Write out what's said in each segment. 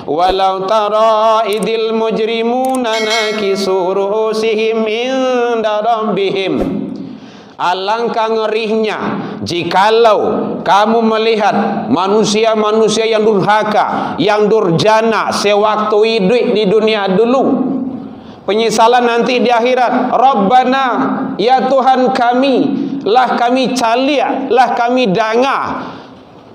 walau tara idil mujrimuna nakisu ru'usihim inda rabbihim. Alangkah ngerinya jikalau kamu melihat manusia-manusia yang durhaka, yang durjana sewaktu hidup di dunia dulu, penyesalan nanti di akhirat. Rabbana, ya Tuhan kami, lah kami calia, lah kami danga,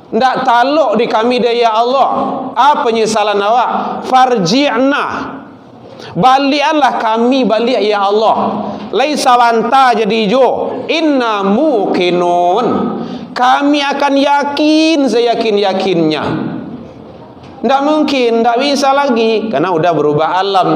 ndak taluk di kami dia ya Allah. Apa penyesalan awak? Farji'na, balikanlah kami balik ya Allah. Laisa wanta jadi jo, inna muqinun, kami akan yakin seyakin-yakinnya. Ndak mungkin, ndak bisa lagi karena udah berubah alam.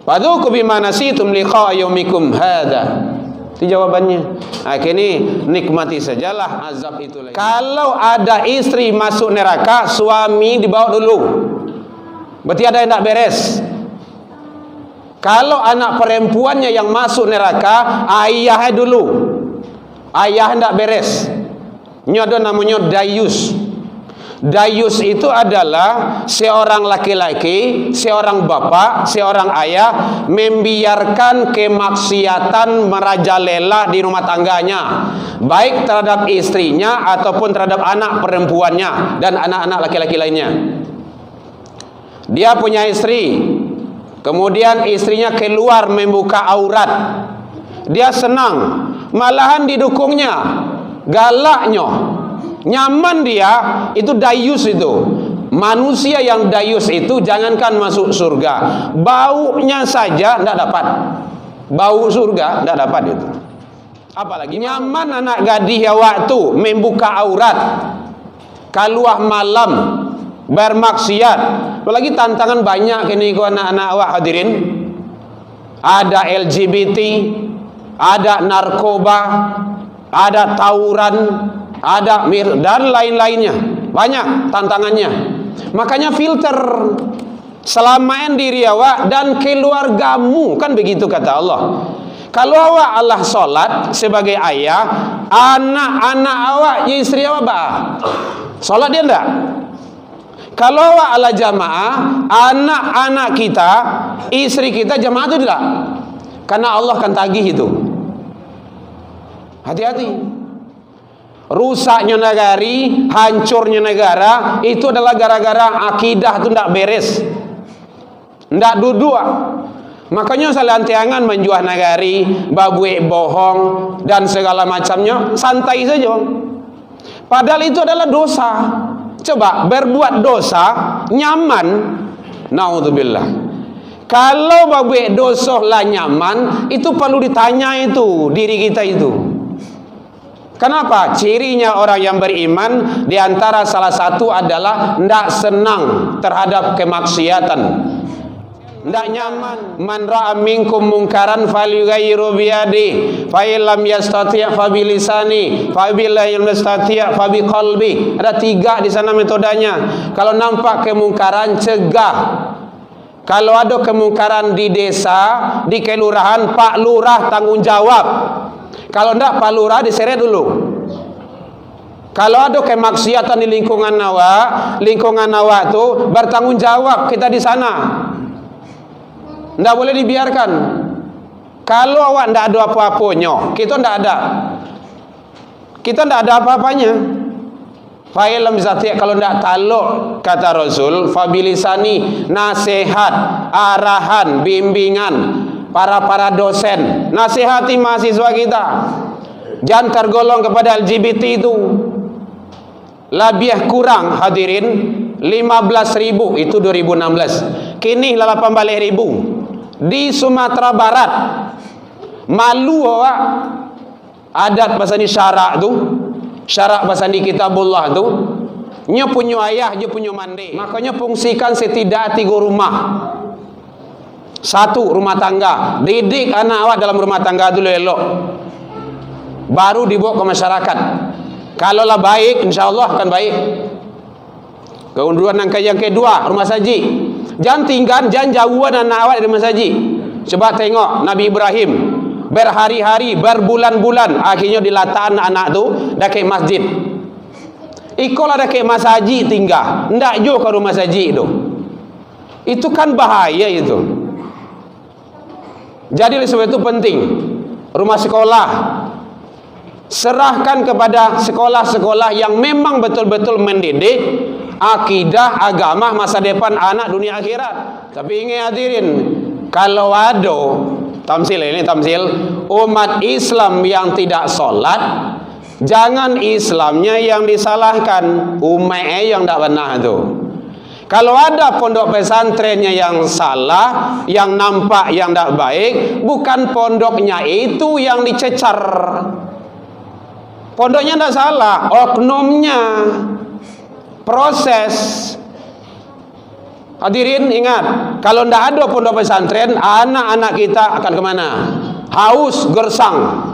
Fadzuqu bima nasitum liqa yaumikum hada. Itu jawabannya. Nah, kini nikmati sajalah azab itu lagi. Kalau ada istri masuk neraka, suami dibawa dulu. Berarti ada yang tak beres. Kalau anak perempuannya yang masuk neraka, ayahnya dulu. Ayah hendak beres. Ini ada namanya dayus. Dayus itu adalah seorang laki-laki, seorang bapak, seorang ayah membiarkan kemaksiatan merajalela di rumah tangganya, baik terhadap istrinya ataupun terhadap anak perempuannya dan anak-anak laki-laki lainnya. Dia punya istri, kemudian istrinya keluar membuka aurat. Dia senang, malahan didukungnya, galaknya, nyaman dia. Itu dayus itu. Manusia yang dayus itu jangankan masuk surga, baunya saja tidak dapat. Bau surga tidak dapat itu. Apalagi nyaman anak gadis ya waktu membuka aurat, keluar malam bermaksiat. Apalagi tantangan banyak kini ku anak-anak awak hadirin. Ada LGBT, ada narkoba, ada tawuran, ada dan lain-lainnya. Banyak tantangannya. Makanya filter selamain diri awak dan keluargamu, kan begitu kata Allah. Kalau awak Allah solat sebagai ayah, anak-anak awak, istri awak solat dia enggak? Kalau awak ala jamaah, anak-anak kita, istri kita jamaah itu tidak. Karena Allah akan tagih itu. Hati-hati. Rusaknya negari, hancurnya negara, itu adalah gara-gara akidah itu tidak beres, tidak duduk. Makanya selantiangan menjual negari, babue bohong dan segala macamnya, santai saja. Padahal itu adalah dosa. Coba berbuat dosa nyaman, naudzubillah. Kalau babue dosa lah nyaman, itu perlu ditanya itu diri kita itu. Kenapa? Cirinya orang yang beriman diantara salah satu adalah tidak senang terhadap kemaksiatan, tidak nyaman. Man ra'a minkum mungkaran falyughayyiru biyadi, fa illam yastati' fa bilisani, fa billam yastati' fa biqalbi. Ada 3 di sana metodenya. Kalau nampak kemungkaran, cegah. Kalau ada kemungkaran di desa, di kelurahan, Pak Lurah tanggung jawab. Kalau tidak, Pak Lurah diseret dulu. Kalau ada kemaksiatan di lingkungan awak itu bertanggung jawab kita di sana. Tidak boleh dibiarkan. Kalau awak tidak ada apa-apanya, kita tidak ada. Kita tidak ada apa-apanya. Fa'ilam zati', kalau tidak taluk, kata Rasul, fabilisani, nasihat, arahan, bimbingan, para dosen, nasihati mahasiswa kita, jangan tergolong kepada LGBT itu. Lebih kurang hadirin 15.000 itu 2016. Kini 18.000 di Sumatera Barat. Malu awak. Adat bahasa ni syarak tu, syarak bahasa ni kitabullah tu, nya punya ayah, dia punya mandi. Makanya fungsikan setidak 3 rumah. 1 rumah tangga, didik anak awak dalam rumah tangga dulu elok, baru dibawa ke masyarakat. Kalau lah baik, insyaAllah akan baik. Kemudian yang kedua, rumah saji. Jangan tinggal, jangan jauhan anak awak dari rumah saji. Coba tengok Nabi Ibrahim berhari-hari, berbulan-bulan, akhirnya dilataan anak tu dah ke masjid. Ikolah dah ke masjid tinggal, ndak jo ke rumah saji tu. Itu kan bahaya itu. Jadi oleh sebab itu penting rumah sekolah serahkan kepada sekolah-sekolah yang memang betul-betul mendidik akidah, agama, masa depan anak dunia akhirat. Tapi ingat hadirin, kalau ada tamsil umat Islam yang tidak sholat, jangan Islamnya yang disalahkan, umatnya yang tidak benar itu. Kalau ada pondok pesantrennya yang salah, yang nampak yang tidak baik, bukan pondoknya itu yang dicecar. Pondoknya tidak salah, oknumnya, proses. Hadirin ingat, kalau tidak ada pondok pesantren, anak-anak kita akan kemana? Haus, gersang.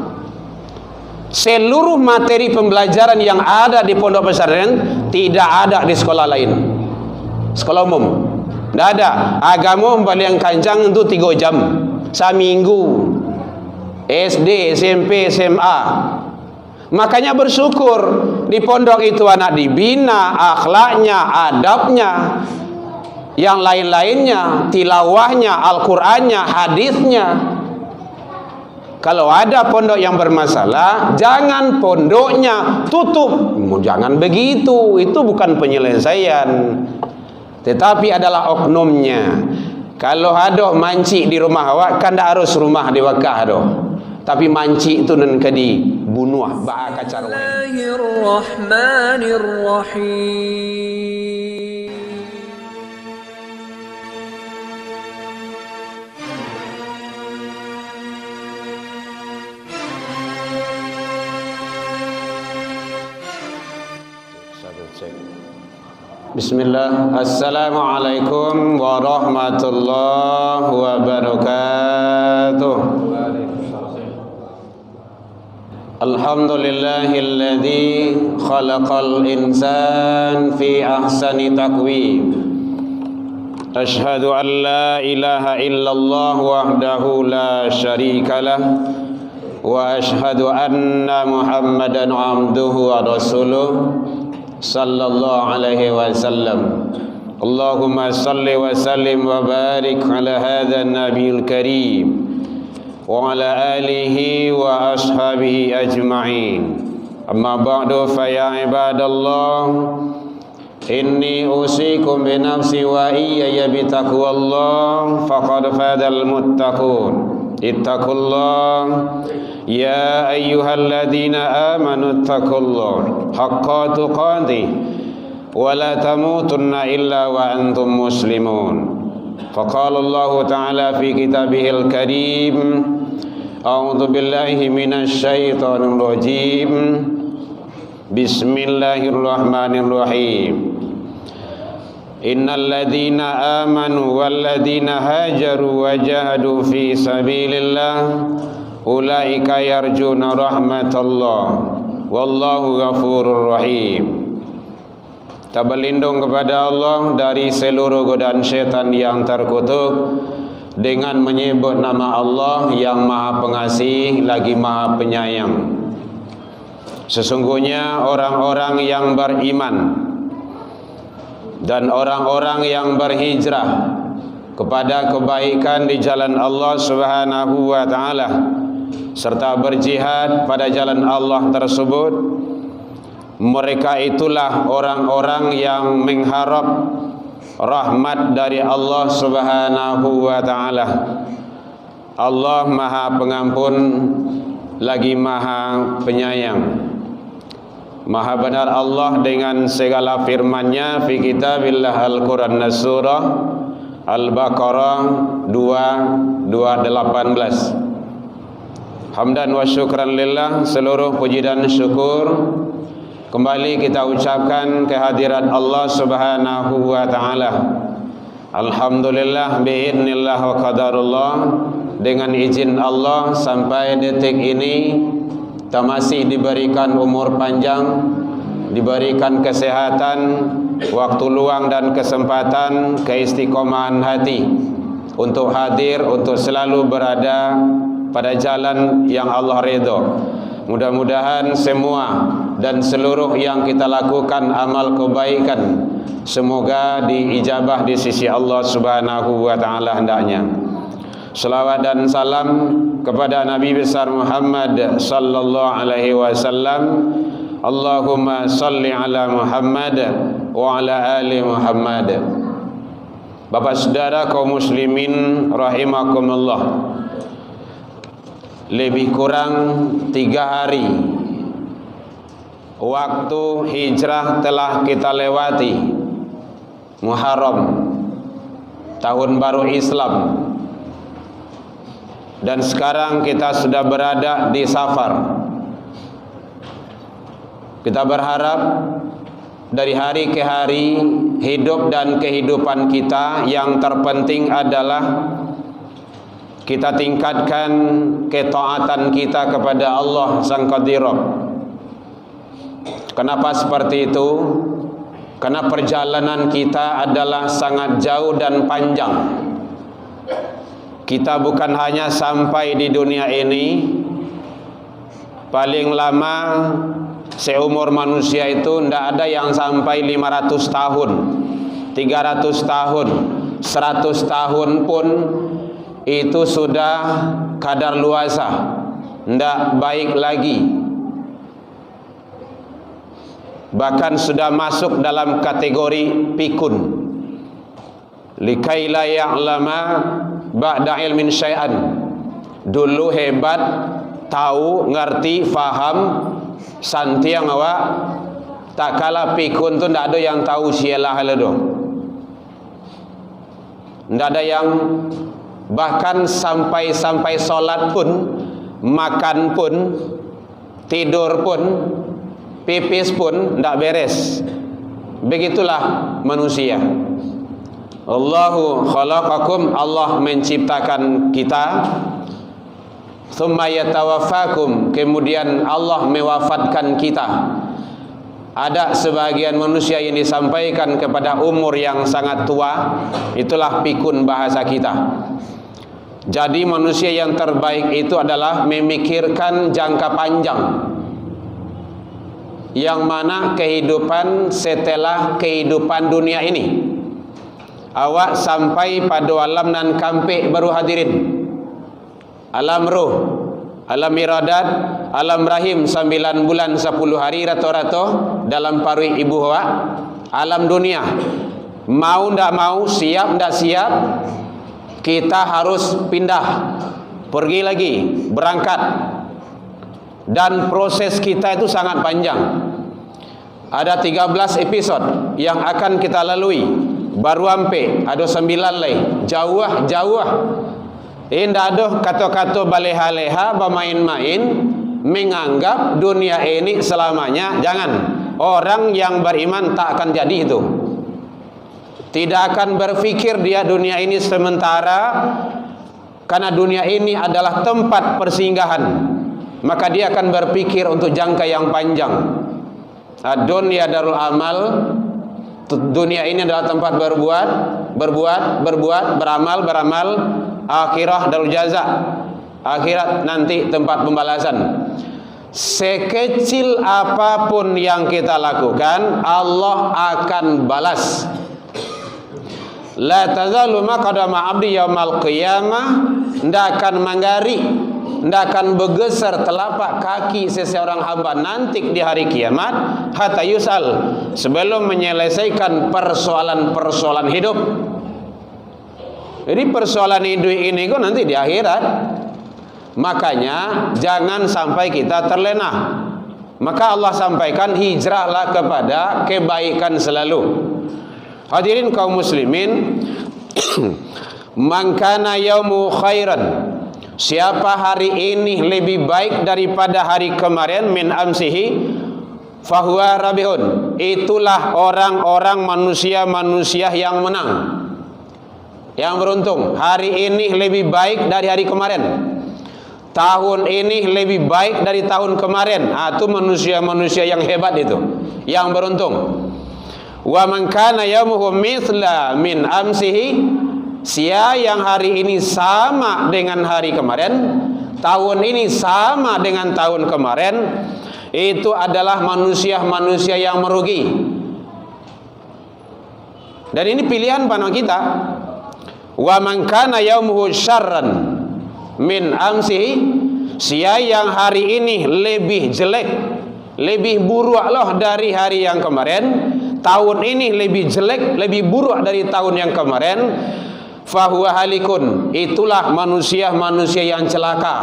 Seluruh materi pembelajaran yang ada di pondok pesantren tidak ada di sekolah lain. Sekolah umum tidak ada. Agama paling kencang itu 3 jam seminggu, SD, SMP, SMA. Makanya bersyukur di pondok itu anak dibina akhlaknya, adabnya, yang lain-lainnya, tilawahnya, Al-Qur'annya, hadisnya. Kalau ada pondok yang bermasalah, jangan pondoknya tutup. Jangan begitu, itu bukan penyelesaian, tetapi adalah oknumnya. Kalau ada manci di rumah awak, kan tak harus rumah diwakah doh. Tapi manci itu nan kadi bunuh ba kacar wae. Bismillahirrahmanirrahim. Bismillah. Assalamualaikum warahmatullahi wabarakatuh. Alhamdulillahilladzi khalaqal insan fi ahsani taqwim. Ashhadu an la ilaha illallah wahdahu la syarika lah wa ashhadu anna Muhammadan abduhu wa rasuluh sallallahu alaihi wasallam. Allahumma salli wa sallim wa barik ala hadha an-nabiyil karim wa ala alihi wa ashabihi ajma'in. Amma ba'du, fa ya ibadallah, inni usikum bi nafsi wa iyaya bi taqwallah faqad fadal muttaqun. Ittaqullah ya ayyuhalladzina amanu ittaqullah haqqa tuqatih wa la tamutunna illa wa antum muslimun. Faqala Allah ta'ala fi kitabihil karim, a'udzu billahi minasy syaithanir rajim. Bismillahirrahmanirrahim. Innal ladzina amanu wal ladzina hajaru wa jahadu fi sabilillah ulaika yarjuna rahmatallah wallahu ghafurur rahim. Kita berlindung kepada Allah dari seluruh godaan syaitan yang terkutuk dengan menyebut nama Allah yang Maha Pengasih lagi Maha Penyayang. Sesungguhnya orang-orang yang beriman dan orang-orang yang berhijrah kepada kebaikan di jalan Allah Subhanahu wa taala serta berjihad pada jalan Allah tersebut, mereka itulah orang-orang yang mengharap rahmat dari Allah Subhanahu wa taala. Allah Maha Pengampun lagi Maha Penyayang. Maha benar Allah dengan segala firman-Nya fi kitabillah Al-Qur'an surah Al-Baqarah 2:18. Hamdan wa syukran lillah, seluruh puji dan syukur kembali kita ucapkan kehadirat Allah Subhanahu wa taala. Alhamdulillah biidznillah wa qadarullah, dengan izin Allah sampai detik ini kita masih diberikan umur panjang, diberikan kesehatan, waktu luang dan kesempatan, keistiqomahan hati untuk hadir, untuk selalu berada pada jalan yang Allah ridha. Mudah-mudahan semua dan seluruh yang kita lakukan amal kebaikan semoga diijabah di sisi Allah Subhanahu wa taala hendaknya. Selawat dan salam kepada Nabi besar Muhammad sallallahu alaihi wasallam. Allahumma salli ala Muhammad wa ala ali Muhammad. Bapak saudara kaum muslimin rahimakumullah, lebih kurang 3 hari waktu hijrah telah kita lewati. Muharram, tahun baru Islam, dan sekarang kita sudah berada di Safar. Kita berharap dari hari ke hari hidup dan kehidupan kita yang terpenting adalah kita tingkatkan ketaatan kita kepada Allah Sang Qadirab. Kenapa seperti itu? Karena perjalanan kita adalah sangat jauh dan panjang. Kita bukan hanya sampai di dunia ini, paling lama seumur manusia itu tidak ada yang sampai 500 tahun, 300 tahun, 100 tahun pun itu sudah kadar luasa, tidak baik lagi. Bahkan sudah masuk dalam kategori pikun. Likai la ya'lama ba'da ilmin syai'an. Dulu hebat, tahu, ngerti, faham, santiang awak. Tak kala pikun tu ndak ada yang tahu sialah ledo. Ndak ada yang, bahkan sampai solat pun, makan pun, tidur pun, pipis pun ndak beres. Begitulah manusia. Allahu khalaqakum, Allah menciptakan kita. Tsumma yatawaffakum, kemudian Allah mewafatkan kita. Ada sebagian manusia yang disampaikan kepada umur yang sangat tua, itulah pikun bahasa kita. Jadi manusia yang terbaik itu adalah memikirkan jangka panjang, yang mana kehidupan setelah kehidupan dunia ini. Awak sampai pada alam nan kampik baru hadirin. Alam ruh, alam iradat, alam rahim 9 bulan 10 hari rata-rata dalam parui ibu awak. Alam dunia, mau ndak mau, siap ndak siap, kita harus pindah, pergi lagi, berangkat. Dan proses kita itu sangat panjang. Ada 13 episod yang akan kita lalui. Baru sampai, ada 9 lagi. Jauh. Tidak ada kata-kata baleha-leha, bermain-main, menganggap dunia ini selamanya. Jangan. Orang yang beriman tak akan jadi itu. Tidak akan berfikir dia dunia ini sementara, karena dunia ini adalah tempat persinggahan. Maka dia akan berpikir untuk jangka yang panjang. Dunia darul amal, dunia ini adalah tempat berbuat, beramal. Akhirah darul jaza, akhirat nanti tempat pembalasan. Sekecil apapun yang kita lakukan, Allah akan balas. La tazalu maqdama 'abdi yaumal qiyamah, ndak akan manggari, ndak akan bergeser telapak kaki seseorang hamba nanti di hari kiamat hatta yus'al, sebelum menyelesaikan persoalan-persoalan hidup. Jadi persoalan hidup ini kok nanti di akhirat. Makanya jangan sampai kita terlena. Maka Allah sampaikan hijrahlah kepada kebaikan selalu. Hadirin kaum muslimin, man kana yaumu khairan, siapa hari ini lebih baik daripada hari kemarin, min amsihi fahuwa rabihun, itulah orang-orang manusia yang menang, yang beruntung. Hari ini lebih baik dari hari kemarin, tahun ini lebih baik dari tahun kemarin. Itu manusia-manusia yang hebat, itu yang beruntung. Wa man kana yaumuhu mithla min amsihi, sia yang hari ini sama dengan hari kemarin, tahun ini sama dengan tahun kemarin, itu adalah manusia-manusia yang merugi. Dan ini pilihan pada kita. Wa man kana yaumuhu syarran min amsihi, sia yang hari ini lebih jelek, lebih buruk loh dari hari yang kemarin, tahun ini lebih jelek, lebih buruk dari tahun yang kemarin, fahuwa halikun, itulah manusia-manusia yang celaka.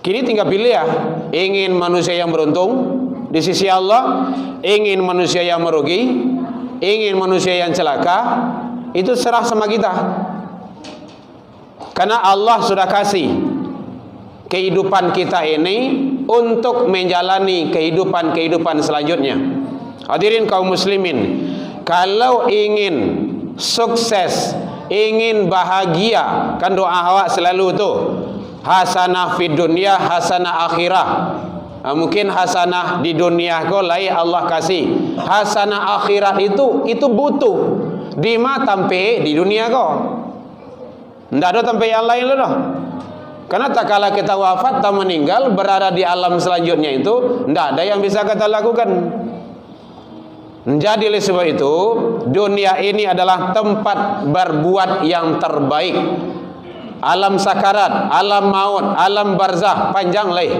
Kini tinggal pilih ya, ingin manusia yang beruntung di sisi Allah, ingin manusia yang merugi, ingin manusia yang celaka, itu serah sama kita. Karena Allah sudah kasih kehidupan kita ini untuk menjalani kehidupan selanjutnya. Hadirin kaum muslimin, kalau ingin sukses, ingin bahagia, kan doa awak selalu tuh, hasanah fid dunya, hasanah akhirah. Mungkin hasanah di dunia kau lain Allah kasih, hasanah akhirat itu butuh di mana tampe di dunia kau, ndak ada tampe yang lain loh. Karena tak kala kita wafat, tak meninggal, berada di alam selanjutnya itu ndak ada yang bisa kita lakukan. Jadi oleh sebab itu, dunia ini adalah tempat berbuat yang terbaik. Alam sakarat, alam maut, alam barzah, panjang leh.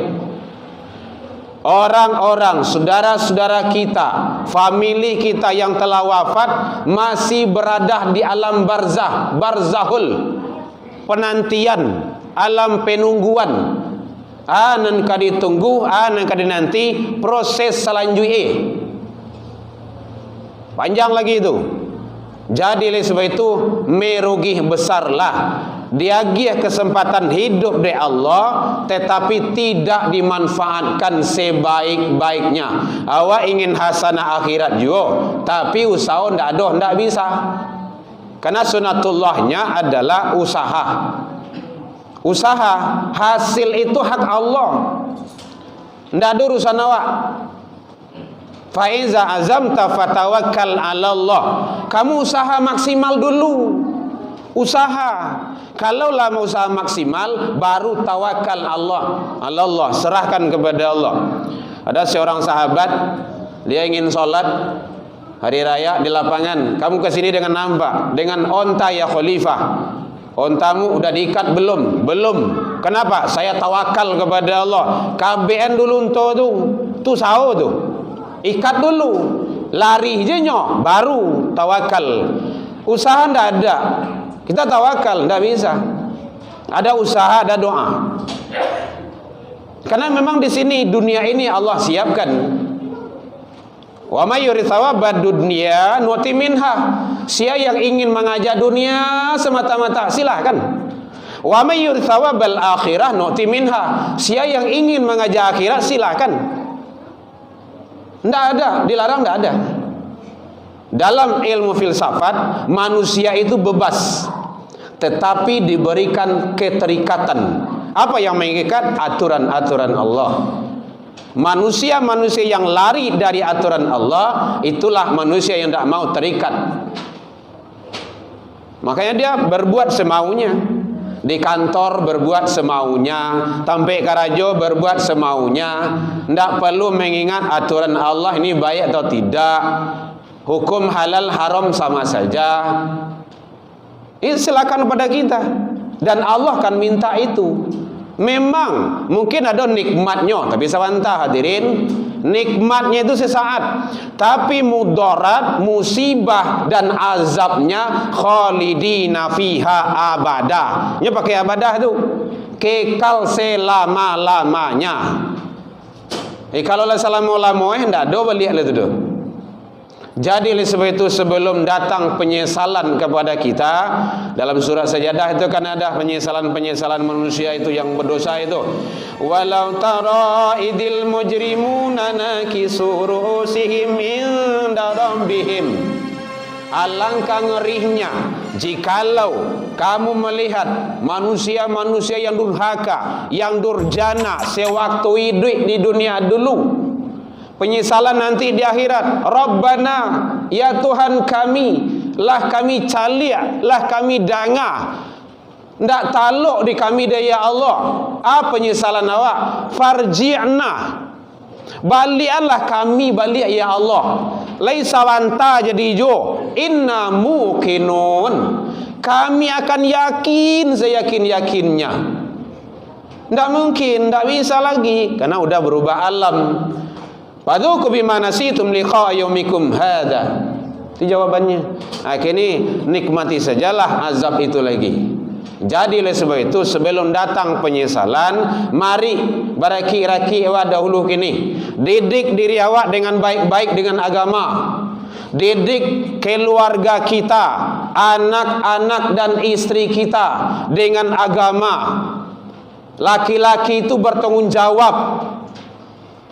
Orang-orang, saudara-saudara kita, famili kita yang telah wafat masih berada di alam barzah, barzahul, penantian, alam penungguan. Anan kadi tunggu, anan kadi nanti proses selanjutnya. Panjang lagi itu. Jadi oleh sebab itu merugi besarlah. Diagih kesempatan hidup dari Allah, tetapi tidak dimanfaatkan sebaik-baiknya. Awak ingin hasanah akhirat juga, tapi usaha ndak bisa. Karena sunatullahnya adalah usaha. Usaha, hasil itu hak Allah. Ndak ada urusan awak. Faiza azamta fatawakkal 'ala Allah. Kamu usaha maksimal dulu. Usaha. Kalau lama usaha maksimal, baru tawakal Allah, serahkan kepada Allah. Ada seorang sahabat, dia ingin sholat hari raya di lapangan. Kamu kesini dengan nampak, dengan onta ya khalifah. Ontamu udah diikat belum? Belum. Kenapa? Saya tawakal kepada Allah. KBN dulu tuh sao tuh. Ikat dulu, lari jenyo, baru tawakal. Usaha ndak ada. Kita tawakal, tidak bisa. Ada usaha, ada doa. Karena memang di sini dunia ini Allah siapkan. Wa may yurid thawabad dunya nuti minha. Siapa yang ingin mengajak dunia semata-mata, silakan. Wa may yurid thawabal akhirah nuti minha. Siapa yang ingin mengajak akhirat, silakan. Tidak ada, dilarang, tidak ada. Dalam ilmu filsafat, manusia itu bebas, tetapi diberikan keterikatan. Apa yang mengikat? Aturan-aturan Allah. Manusia-manusia yang lari dari aturan Allah, itulah manusia yang tidak mau terikat. Makanya dia berbuat semaunya. Di kantor berbuat semaunya, sampai karajo berbuat semaunya. Tidak perlu mengingat aturan Allah ini baik atau tidak. Hukum halal haram sama saja. Itu silakan pada kita. Dan Allah akan minta itu. Memang mungkin ada nikmatnya, tapi sawanta hadirin, nikmatnya itu sesaat, tapi mudarat, musibah dan azabnya khalidina fiha abada. Nya pakai abadah itu, kekal selama-lamanya. Kalau lah selama-lamanya ndak ada balik lah itu. Jadi oleh sebab itu sebelum datang penyesalan kepada kita, dalam surah Sajadah itu kan ada penyesalan manusia itu yang berdosa itu. Walau tara idil mujrimuna nakisu ru'usihim inda rabbihim. Alangkah ngerinya jikalau kamu melihat manusia-manusia yang durhaka, yang durjana sewaktu hidup di dunia dulu. Penyesalan nanti di akhirat. Rabbana, ya Tuhan kami, lah kami calia, lah kami danga, ndak taluk di kami dia ya Allah. Apa penyesalan awak? Farji'na, balikanlah kami balik ya Allah. Laisa wanta jadi jo, inna muqinun, kami akan yakin seyakin-yakinnya. Tidak mungkin, tidak bisa lagi, karena udah berubah alam. Fadzuqu bima nasitum liqa'a yaumikum hadza. Itu jawabannya. Akhirnya nikmati sajalah azab itu lagi. Jadi oleh sebab itu, sebelum datang penyesalan, mari baraki-raki awak dahulu kini didik diri awak dengan baik-baik dengan agama. Didik keluarga kita, anak-anak dan istri kita dengan agama. Laki-laki itu bertanggung jawab,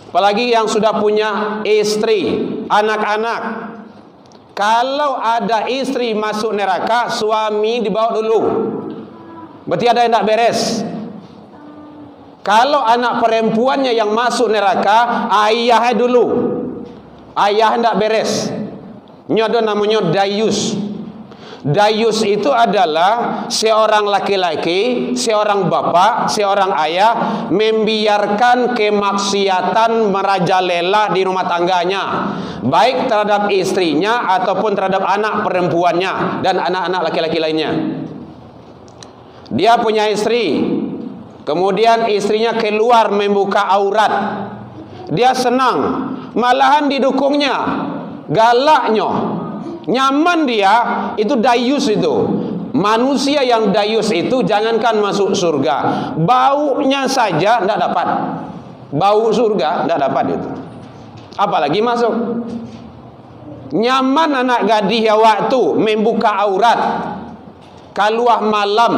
apalagi yang sudah punya istri, anak-anak. Kalau ada istri masuk neraka, suami dibawa dulu, berarti ada yang tak beres. Kalau anak perempuannya yang masuk neraka, ayahnya dulu, ayah tidak beres. Ini ada namanya dayus. Dayus itu adalah seorang laki-laki, seorang bapak, seorang ayah membiarkan kemaksiatan merajalela di rumah tangganya, baik terhadap istrinya ataupun terhadap anak perempuannya dan anak-anak laki-laki lainnya. Dia punya istri, kemudian istrinya keluar membuka aurat, dia senang, malahan didukungnya, galaknya, nyaman dia. Itu dayus. Itu manusia yang dayus itu jangankan masuk surga, baunya saja tidak dapat. Bau surga tidak dapat itu, apalagi masuk. Nyaman anak gadis waktu membuka aurat, keluar malam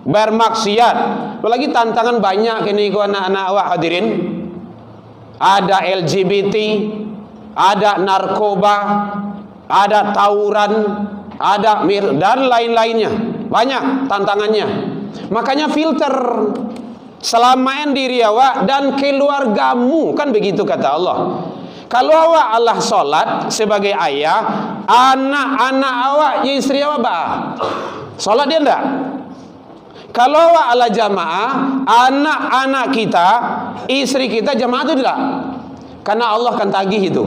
bermaksiat. Apalagi tantangan banyak kini ku anak-anak awak hadirin. Ada LGBT, ada narkoba, ada tawuran, ada dan lain-lainnya. Banyak tantangannya. Makanya filter selamain diri awak dan keluargamu, kan begitu kata Allah. Kalau awak Allah solat sebagai ayah, anak-anak awak, istri awak solat dia enggak? Kalau awak ala jamaah, anak-anak kita, istri kita jamaah itu tidak, karena Allah akan tagih itu.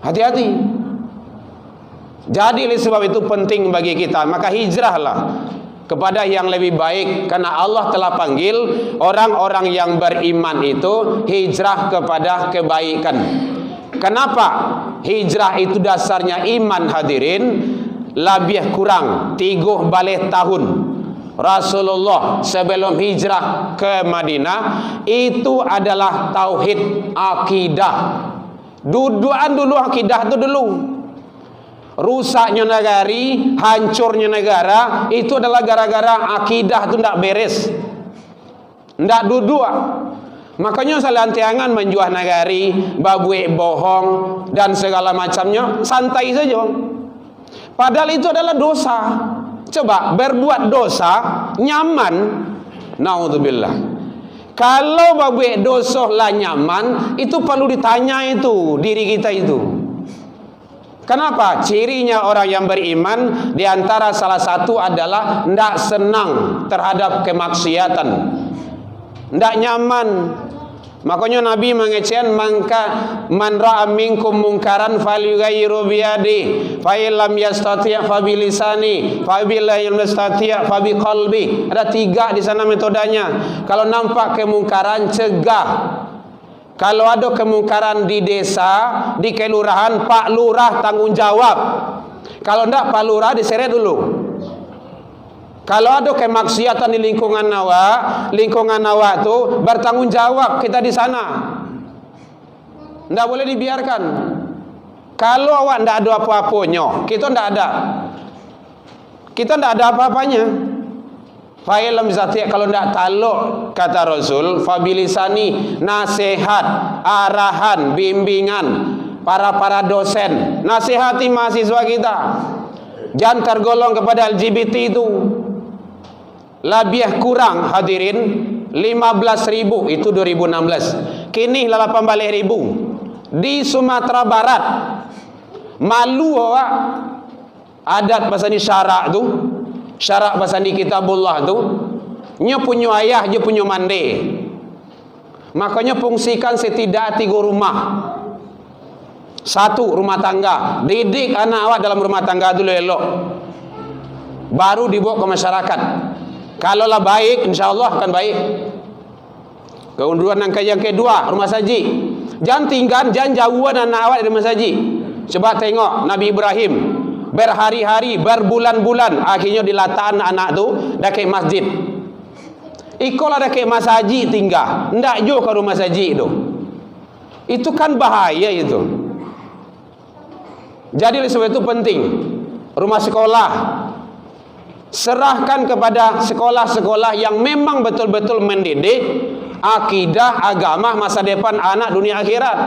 Hati-hati. Jadi oleh sebab itu penting bagi kita, maka hijrahlah kepada yang lebih baik, karena Allah telah panggil orang-orang yang beriman itu hijrah kepada kebaikan. Kenapa? Hijrah itu dasarnya iman hadirin. Lebih kurang 3 balik tahun Rasulullah sebelum hijrah ke Madinah itu adalah tauhid akidah. Duduan dulu akidah itu dulu. Rusaknya negari, hancurnya negara itu adalah gara-gara akidah itu tidak beres, tidak duduk. Makanya selantiangan menjual negari, babuik bohong dan segala macamnya, santai saja. Padahal itu adalah dosa. Coba berbuat dosa nyaman, naudzubillah. Kalau babuik dosa lah nyaman, itu perlu ditanya itu diri kita itu. Kenapa? Cirinya orang yang beriman diantara salah satu adalah tidak senang terhadap kemaksiatan, tidak nyaman. Makanya Nabi mengecen man ra'a minkum mungkaran falyughayyiru biyadi fa illam yastati' fa bilisani fa illam yastati' fa biqalbi. Ada 3 di sana metodenya. Kalau nampak kemungkaran, cegah. Kalau ada kemungkaran di desa, di kelurahan, Pak Lurah tanggung jawab. Kalau enggak, Pak Lurah diseret dulu. Kalau ada kemaksiatan di lingkungan awak itu bertanggung jawab kita di sana. Tidak boleh dibiarkan. Kalau awak tidak ada apa-apanya, kita tidak ada. Kita tidak ada apa-apanya. Fa'ilam zati' kalau tidak taluk kata Rasul, fabilisani, nasihat, arahan, bimbingan para dosen, nasihati mahasiswa kita. Jangan tergolong kepada LGBT itu. Lebih kurang hadirin 15.000 itu 2016. Kini 18.000 di Sumatera Barat. Malu awak. Adat bahasa ni syarak tu, syarak bahasa ni kitabullah tu, nya punya ayah, dia punya mande. Makanya fungsikan setidak 3 rumah. Satu, rumah tangga. Didik anak awak dalam rumah tangga dulu elok, baru dibawa ke masyarakat. Kalaulah baik, insya Allah akan baik. Keunduran yang kedua, rumah saji. Jangan tinggal, jangan jauhan anak awak dari rumah saji. Coba tengok Nabi Ibrahim, berhari-hari, berbulan-bulan, akhirnya dilataan anak tu dekat masjid. Ikolah dekat masaji tinggal, ndak jo ke rumah saji tu. Itu kan bahaya itu. Jadi oleh sebab itu penting rumah sekolah serahkan kepada sekolah-sekolah yang memang betul-betul mendidik akidah, agama, masa depan anak dunia akhirat.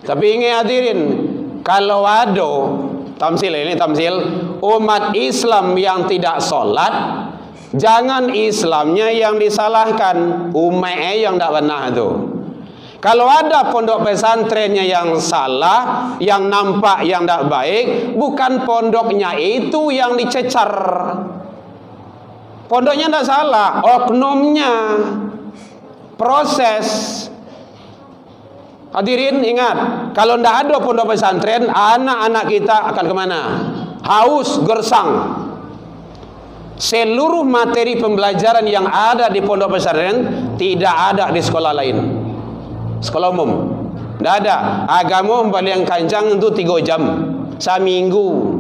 Tapi ingat hadirin, kalau ada tamsil umat Islam yang tidak sholat, jangan Islamnya yang disalahkan, umatnya yang tidak benar itu. Kalau ada pondok pesantrennya yang salah, yang nampak yang tidak baik, bukan pondoknya itu yang dicecar. Pondoknya tidak salah, oknumnya, proses. Hadirin ingat, kalau tidak ada pondok pesantren, anak-anak kita akan kemana? Haus, gersang. Seluruh materi pembelajaran yang ada di pondok pesantren tidak ada di sekolah lain. Sekolah umum tidak ada. Agama paling kencang itu 3 jam seminggu,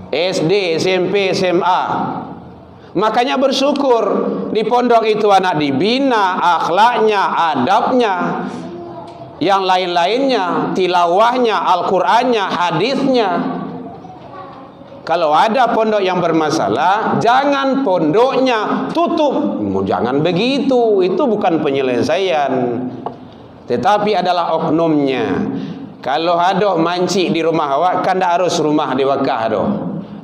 SD, SMP, SMA. Makanya bersyukur di pondok itu anak dibina akhlaknya, adabnya, yang lain-lainnya, tilawahnya, Al-Qur'annya, hadisnya. Kalau ada pondok yang bermasalah, jangan pondoknya tutup. Jangan begitu, itu bukan penyelesaian, tetapi adalah oknumnya. Kalau ada manci di rumah awak, kan tak harus rumah diwakah doh.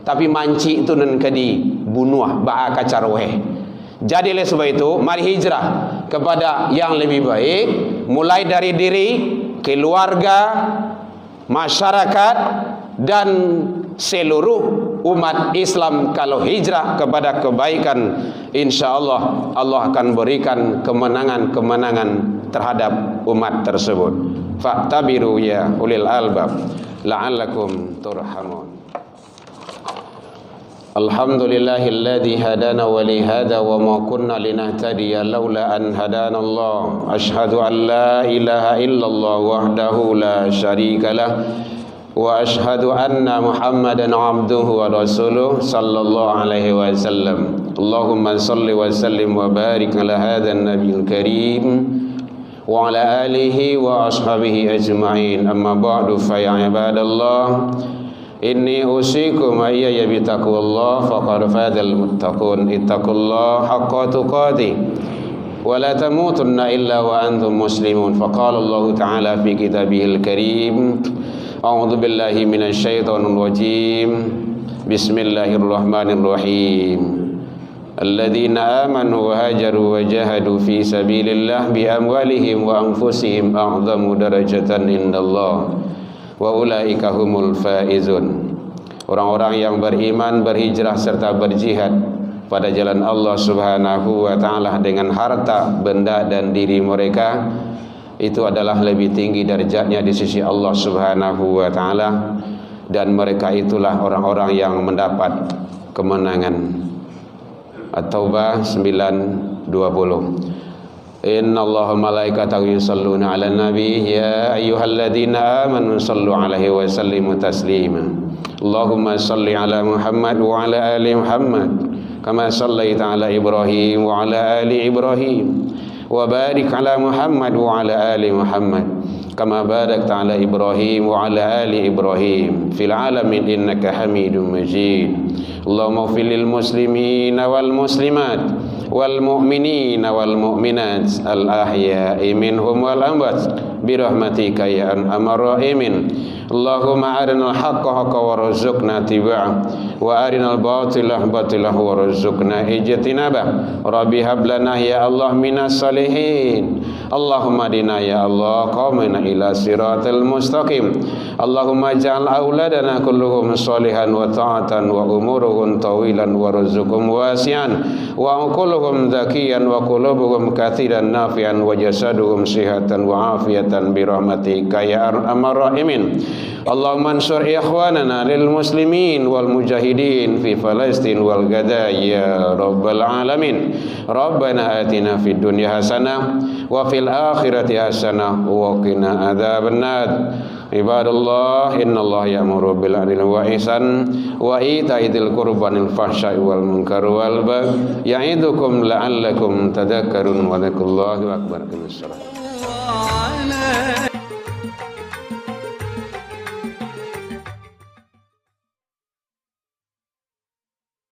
Tapi manci itu nan kadi bunuh ba kacarweh. Jadi oleh sebab itu, mari hijrah kepada yang lebih baik, mulai dari diri, keluarga, masyarakat, dan seluruh umat Islam. Kalau hijrah kepada kebaikan, insya-Allah Allah akan berikan kemenangan-kemenangan terhadap umat tersebut. Fa'tabiru ya ulil albab la'allakum turhamun. Alhamdulillahilladzi hadana wa li hada wa ma kunna linahtadiya laula an hadana Allah. Asyhadu an la ilaha illallah wahdahu la syarika lah wa asyhadu anna Muhammadan abduhu wa rasuluh sallallahu alaihi wasallam. Allahumma salli wa sallim wa barik ala hadzal nabiyil karim wa ala alihi wa ashabihi ajma'in. Amma ba'du, fa ya ibadallah, inni usikum ayya bi taqwallah faqad fadal muttaqun. Ittaqullaha haqqa tuqatih wa la tamutunna illa wa antum muslimun. Faqala Allah ta'ala fi kitabihil karim, a'udzu billahi minasy syaithanir rajim. Bismillahirrahmanirrahim. Alladzina amanu wa hajaru wa jahadu fi sabilillah bi amwalihim wa anfusihim a'zamu darajatan indallah wa ulaika humul faizun. Orang-orang yang beriman, berhijrah serta berjihad pada jalan Allah Subhanahu wa taala dengan harta, benda dan diri mereka, itu adalah lebih tinggi derajatnya di sisi Allah Subhanahu wa taala, dan mereka itulah orang-orang yang mendapat kemenangan. At-Taubah 9:20. Inna Allaha malaikatahu yusalluna 'alan nabi ya ayyuhalladzina amanu sallu 'alaihi wa sallimu taslima. Allahumma salli 'ala Muhammad wa 'ala ali Muhammad kama sallaita 'ala Ibrahim wa 'ala ali Ibrahim wa barik 'ala Muhammad wa 'ala ali Muhammad kama barakta 'ala Ibrahim wa 'ala ali Ibrahim fil 'alamin innaka Hamidum Majid. Allahumma ighfir lil muslimina wal muslimat wal mu'minina wal mu'minat al ahya'i minhum wal amwat bi rahmatika ya arhamar rahimin. Allahumma arinal haqqa haqqan warzuqna tiba'ah wa arinal batila batilah warzuqna ijtinabah. Rabbi hab lana ya Allah minas salihin. Allahumma dina ya Allah qawmina ila siratal mustaqim. Allahumma ja'al auladana kulluhum salihan wa ta'atan wa umuruhum tawilan warzuqhum wasi'an wa quluhum zakiyan wa qulubuhum katsiran nafi'an wa jasaduhum sihatan wa afiyatan rahmatan bi rahmatika ya arhamar rahimin. Allahumma ansur ikhwanana lil muslimin wal mujahidin fi Palestin wal Gaza ya rabbal alamin. Rabbana atina fid dunya hasanah wa fil akhirati hasanah wa qina adzabannar. Ibadallah, innallaha ya'muru bil adli wa ihsan wa ita'i dzil qurba wal fahsya'i wal munkari wal baghi ya'idukum la'allakum tadhakkarun wa dzikrullahi akbar.